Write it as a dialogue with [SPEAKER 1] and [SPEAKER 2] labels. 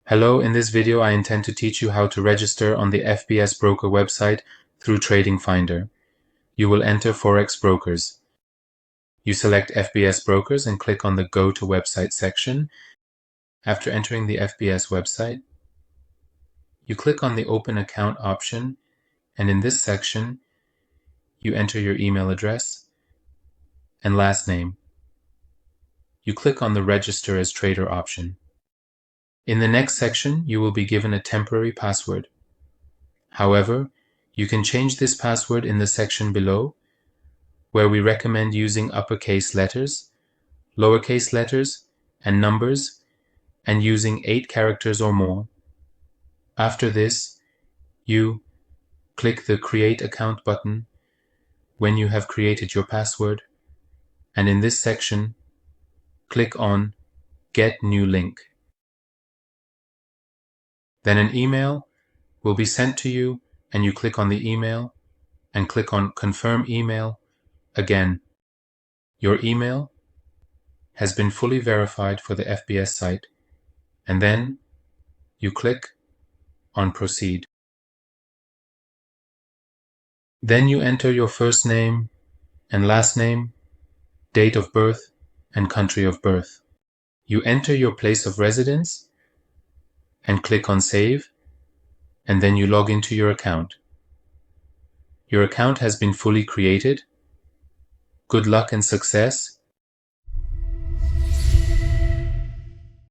[SPEAKER 1] Hello, in this video I intend to teach you how to register on the FBS Broker website through Tradingfinder. You will enter Forex Brokers. You select FBS Brokers and click on the Go to Website section. After entering the FBS website, you click on the Open Account option, and in this section, you enter your email address and last name. You click on the Register as Trader option. In the next section, you will be given a temporary password. However, you can change this password in the section below, where we recommend using uppercase letters, lowercase letters, and numbers, and using 8 characters or more. After this, you click the Create Account button when you have created your password, and in this section, click on Get New Link. Then an email will be sent to you, and you click on the email and click on Confirm Email again. Your email has been fully verified for the FBS site, and then you click on Proceed. Then you enter your first name and last name, date of birth, and country of birth. You enter your place of residence and click on Save, and then you log into your account. Your account has been fully created. Good luck and success